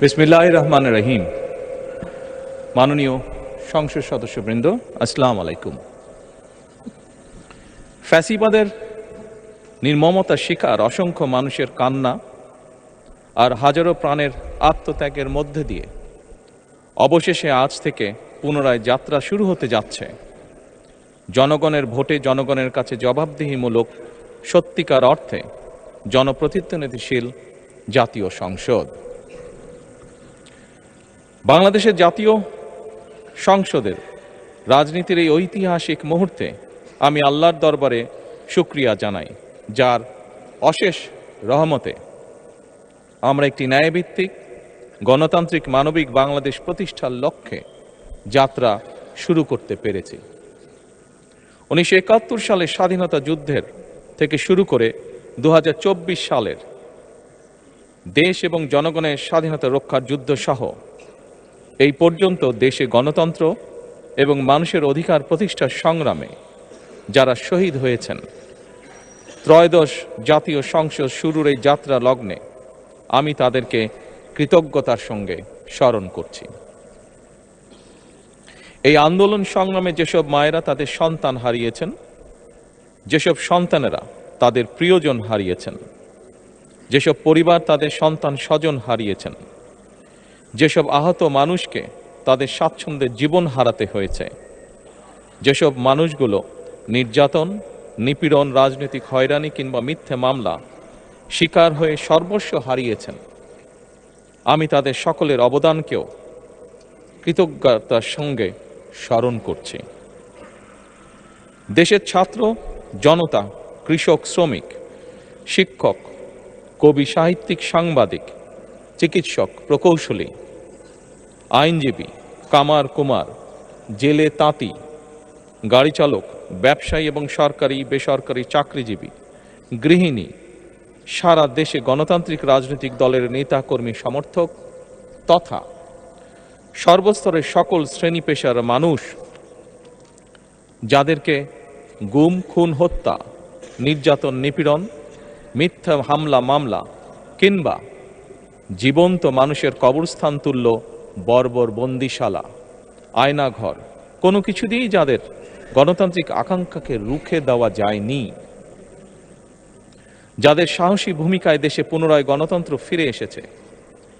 বিসমিল্লাহির রহমানির রহিম। মাননীয় সংসদ সদস্যবৃন্দ, আসসালামু আলাইকুম। ফ্যাসিবাদের নির্মমতার শিকার অসংখ্য মানুষের কান্না আর হাজারো প্রাণের আত্মত্যাগের মধ্যে দিয়ে অবশেষে আজ থেকে পুনরায় যাত্রা শুরু হতে যাচ্ছে জনগণের ভোটে জনগণের কাছে জবাবদিহিমূলক সত্যিকার অর্থে জনপ্রতিনিধিশীল জাতীয় সংসদ। বাংলাদেশের জাতীয় সংসদের রাজনীতির এই ঐতিহাসিক মুহূর্তে আমি আল্লাহর দরবারে শুকরিয়া জানাই, যার অশেষ রহমতে আমরা একটি ন্যায়ভিত্তিক গণতান্ত্রিক মানবিক বাংলাদেশ প্রতিষ্ঠার লক্ষ্যে যাত্রা শুরু করতে পেরেছি। 1971 সালের স্বাধীনতা যুদ্ধের থেকে শুরু করে 2024 সালের দেশ এবং জনগণের স্বাধীনতা রক্ষার যুদ্ধ সহ এই পর্যন্ত দেশে গণতন্ত্র এবং মানুষের অধিকার প্রতিষ্ঠার সংগ্রামে যারা শহীদ হয়েছেন, ত্রয়োদশ জাতীয় সংসদ শুরুর এই যাত্রা লগ্নে আমি তাদেরকে কৃতজ্ঞতার সঙ্গে স্মরণ করছি। এই আন্দোলন সংগ্রামে যেসব মায়েরা তাদের সন্তান হারিয়েছেন, যেসব সন্তানেরা তাদের প্রিয়জন হারিয়েছেন, যেসব পরিবার তাদের সন্তান স্বজন হারিয়েছেন, যেসব আহত মানুষকে তাদের স্বাচ্ছন্দ্যে জীবন হারাতে হয়েছে, যেসব মানুষগুলো নির্যাতন, নিপীড়ন, রাজনৈতিক হয়রানি কিংবা মিথ্যে মামলা শিকার হয়ে সর্বস্ব হারিয়েছেন, আমি তাদের সকলের অবদানকেও কৃতজ্ঞতার সঙ্গে স্মরণ করছি। দেশের ছাত্র জনতা, কৃষক, শ্রমিক, শিক্ষক, কবি, সাহিত্যিক, সাংবাদিক, চিকিৎসক, প্রকৌশলী, আইনজীবী, কামার কুমার, জেলে তাঁতি, গাড়ি চালক, ব্যবসায়ী এবং সরকারি বেসরকারি চাকরিজীবী, গৃহিণী, সারা দেশে গণতান্ত্রিক রাজনৈতিক দলের নেতা কর্মী সমর্থক তথা সর্বস্তরের সকল শ্রেণী পেশার মানুষ যাদেরকে গুম, খুন, হত্যা, নির্যাতন, নিপীড়ন, মিথ্যা হামলা মামলা কিংবা জীবন্ত মানুষের কবরস্থান তুল্য বর্বর বন্দিশালা, আয়নাঘর, কোনো কিছু দিয়েই যাদের গণতান্ত্রিক আকাঙ্ক্ষাকে রুখে দেওয়া যায়নি, যাদের সাহসী ভূমিকায় দেশে পুনরায় গণতন্ত্র ফিরে এসেছে,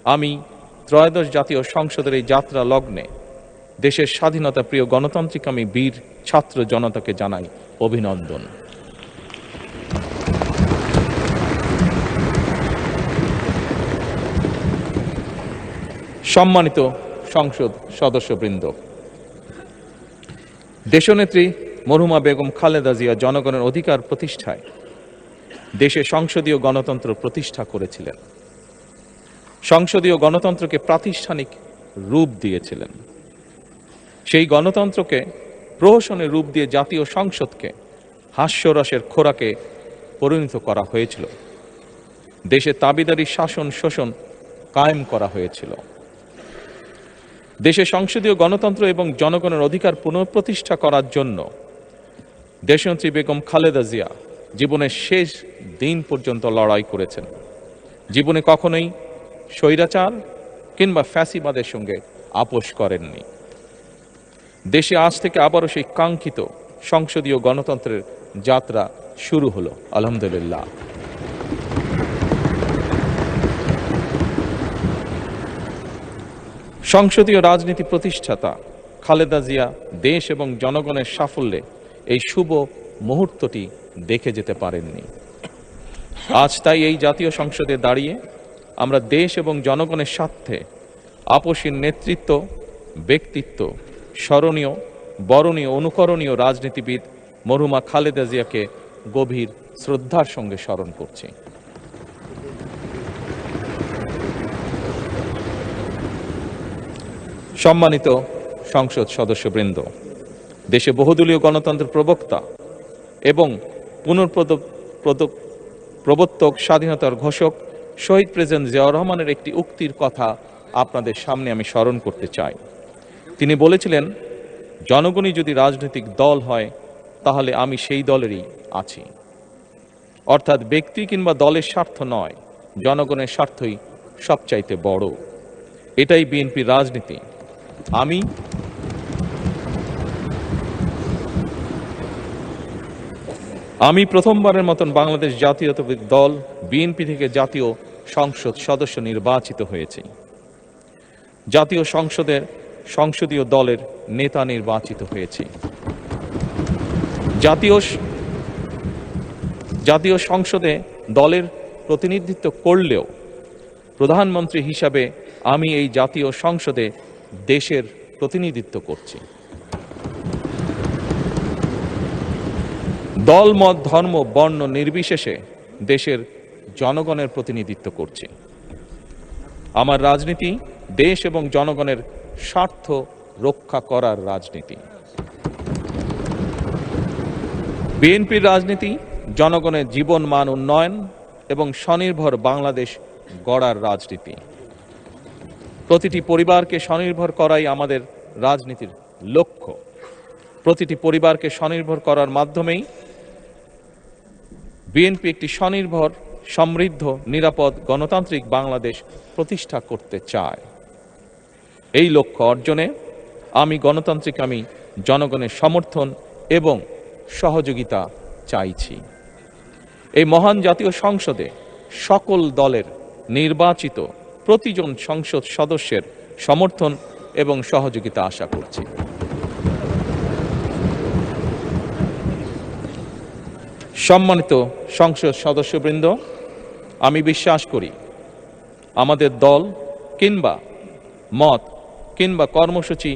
আমি ত্রয়োদশ জাতীয় সংসদের এই যাত্রা লগ্নে দেশের স্বাধীনতা প্রিয় গণতান্ত্রিকামী বীর ছাত্র জনতাকে জানাই অভিনন্দন। সম্মানিত সংসদ সদস্যবৃন্দ, দেশনেত্রী মরহুমা বেগম খালেদা জিয়া জনগণের অধিকার প্রতিষ্ঠায় দেশে সংসদীয় গণতন্ত্র প্রতিষ্ঠা করেছিলেন, সংসদীয় গণতন্ত্রকে প্রাতিষ্ঠানিক রূপ দিয়েছিলেন। সেই গণতন্ত্রকে প্রহসনের রূপ দিয়ে জাতীয় সংসদকে হাস্যরসের খোরাকে পরিণত করা হয়েছিল। দেশে তাবিদারি শাসন শোষণ কায়েম করা হয়েছিল। দেশে সংসদীয় গণতন্ত্র এবং জনগণের অধিকার পুনঃপ্রতিষ্ঠা করার জন্য দেশনেত্রী বেগম খালেদা জিয়া জীবনের শেষ দিন পর্যন্ত লড়াই করেছেন। জীবনে কখনোই স্বৈরাচার কিংবা ফ্যাসিবাদের সঙ্গে আপোষ করেননি। দেশে আজ থেকে আবারও সেই কাঙ্ক্ষিত সংসদীয় গণতন্ত্রের যাত্রা শুরু হলো, আলহামদুলিল্লাহ। সংসদীয় রাজনীতি প্রতিষ্ঠাতা খালেদা জিয়া দেশ এবং জনগণের সাফল্যে এই শুভ মুহূর্তটি দেখে যেতে পারেননি। আজ তাই এই জাতীয় সংসদে দাঁড়িয়ে আমরা দেশ এবং জনগণের স্বার্থে আপসীর নেতৃত্ব, ব্যক্তিত্ব, স্মরণীয়, বরণীয়, অনুকরণীয় রাজনীতিবিদ মরহুমা খালেদা জিয়াকে গভীর শ্রদ্ধার সঙ্গে স্মরণ করছি। সম্মানিত সংসদ সদস্যবৃন্দ, দেশে বহুদলীয় গণতন্ত্রের প্রবক্তা এবং প্রবর্তক, স্বাধীনতার ঘোষক শহীদ প্রেসিডেন্ট জিয়াউর রহমানের একটি উক্তির কথা আপনাদের সামনে আমি স্মরণ করতে চাই। তিনি বলেছিলেন, জনগণই যদি রাজনৈতিক দল হয় তাহলে আমি সেই দলেরই আছি। অর্থাৎ ব্যক্তি কিংবা দলের স্বার্থ নয়, জনগণের স্বার্থই সবচাইতে বড়। এটাই বিএনপির রাজনীতি। আমি প্রথমবারের মতন বাংলাদেশ জাতীয়তাবাদী দল বিএনপি থেকে জাতীয় সংসদ সদস্য নির্বাচিত হয়েছি। জাতীয় সংসদের সংসদীয় দলের নেতা নির্বাচিত হয়েছি। জাতীয় সংসদে দলের প্রতিনিধিত্ব করলেও প্রধানমন্ত্রী হিসাবে আমি এই জাতীয় সংসদে দেশের প্রতিনিধিত্ব করছি। দল, মত, ধর্ম, বর্ণ নির্বিশেষে দেশের জনগণের প্রতিনিধিত্ব করছি। আমার রাজনীতি দেশ এবং জনগণের স্বার্থ রক্ষা করার রাজনীতি। বিএনপির রাজনীতি জনগণের জীবন মান উন্নয়ন এবং স্বনির্ভর বাংলাদেশ গড়ার রাজনীতি। প্রতিটি পরিবারকে স্বনির্ভর করাই আমাদের রাজনীতির লক্ষ্য। প্রতিটি পরিবারকে স্বনির্ভর করার মাধ্যমেই বিএনপি একটি স্বনির্ভর, সমৃদ্ধ, নিরাপদ, গণতান্ত্রিক বাংলাদেশ প্রতিষ্ঠা করতে চায়। এই লক্ষ্য অর্জনে আমি জনগণের সমর্থন এবং সহযোগিতা চাইছি। এই মহান জাতীয় সংসদে সকল দলের নির্বাচিত প্রতিজন সংসদ সদস্যের সমর্থন এবং সহযোগিতা আশা করছি। সম্মানিত সংসদ সদস্যবৃন্দ, আমি বিশ্বাস করি আমাদের দল কিংবা মত কিংবা কর্মসূচি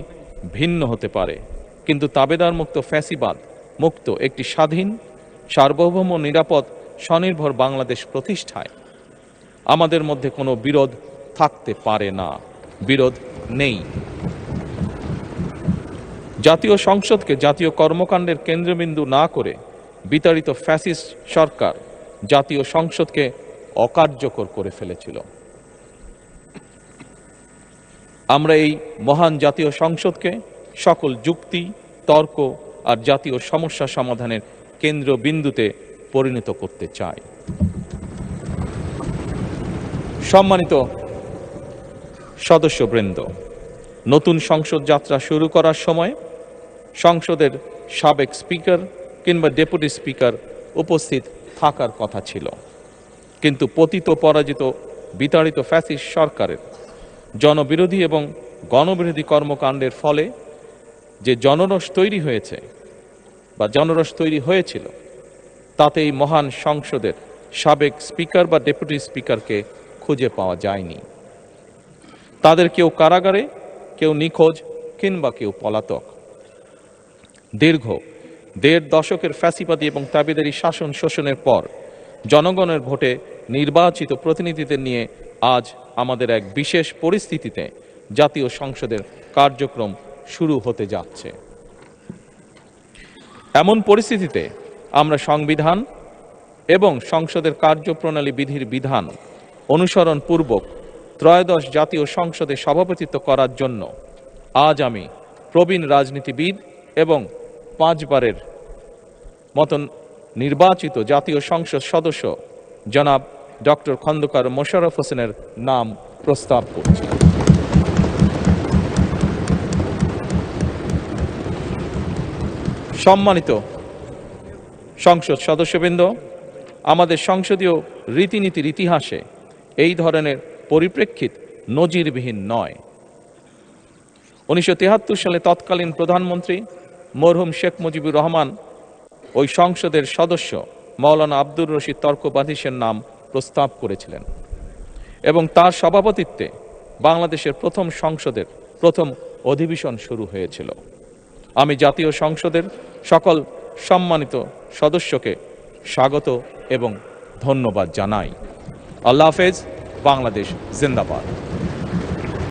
ভিন্ন হতে পারে, কিন্তু তাবেদার মুক্ত, ফ্যাসিবাদ মুক্ত একটি স্বাধীন, সার্বভৌম, নিরাপদ, স্বনির্ভর বাংলাদেশ প্রতিষ্ঠায় আমাদের মধ্যে কোনো বিরোধ থাকতে পারে না, বিরোধ নেই। জাতীয় সংসদকে জাতীয় কর্মকাণ্ডের কেন্দ্রবিন্দু না করে বিতাড়িত ফ্যাসিস্ট সরকার জাতীয় সংসদকে অকার্যকর করে ফেলেছিল। আমরা এই মহান জাতীয় সংসদকে সকল যুক্তি, তর্ক আর জাতীয় সমস্যা সমাধানের কেন্দ্রবিন্দুতে পরিণত করতে চাই। সম্মানিত সদস্যবৃন্দ, নতুন সংসদ যাত্রা শুরু করার সময় সংসদের সাবেক স্পিকার কিংবা ডেপুটি স্পিকার উপস্থিত থাকার কথা ছিল, কিন্তু পতিত, পরাজিত, বিতাড়িত ফ্যাসিস্ট সরকারের জনবিরোধী এবং গণবিরোধী কর্মকাণ্ডের ফলে যে জনরোষ তৈরি হয়েছিল তাতে এই মহান সংসদের সাবেক স্পিকার বা ডেপুটি স্পিকারকে খুঁজে পাওয়া যায়নি। তাদের কেউ কারাগারে, কেউ নিখোঁজ কিংবা কেউ পলাতক। দীর্ঘ ১.৫ দশকের ফ্যাসিবাদী এবং তাবেদারি শাসন শোষণের পর জনগণের ভোটে নির্বাচিত প্রতিনিধিদের নিয়ে আজ আমাদের এক বিশেষ পরিস্থিতিতে জাতীয় সংসদের কার্যক্রম শুরু হতে যাচ্ছে। এমন পরিস্থিতিতে আমরা সংবিধান এবং সংসদের কার্যপ্রণালী বিধির বিধান অনুসরণ পূর্বক ত্রয়োদশ জাতীয় সংসদে সভাপতিত্ব করার জন্য আজ আমি প্রবীণ রাজনীতিবিদ এবং 5 বারের মতন নির্বাচিত জাতীয় সংসদ সদস্য জনাব ডক্টর খন্দকার মোশাররফ হোসেনের নাম প্রস্তাব করছি। সম্মানিত সংসদ সদস্যবৃন্দ, আমাদের সংসদীয় রীতিনীতির ইতিহাসে এই ধরনের পরিপ্রেক্ষিত নজিরবিহীন নয়। 1973 সালে তৎকালীন প্রধানমন্ত্রী মরহুম শেখ মুজিবুর রহমান ওই সংসদের সদস্য মাওলানা আব্দুর রশিদ তর্কবাধীশের নাম প্রস্তাব করেছিলেন এবং তার সভাপতিত্বে বাংলাদেশের প্রথম সংসদের প্রথম অধিবেশন শুরু হয়েছিল। আমি জাতীয় সংসদের সকল সম্মানিত সদস্যকে স্বাগত এবং ধন্যবাদ জানাই। আল্লাহ হাফেজ। বাংলাদেশ জিন্দাবাদ।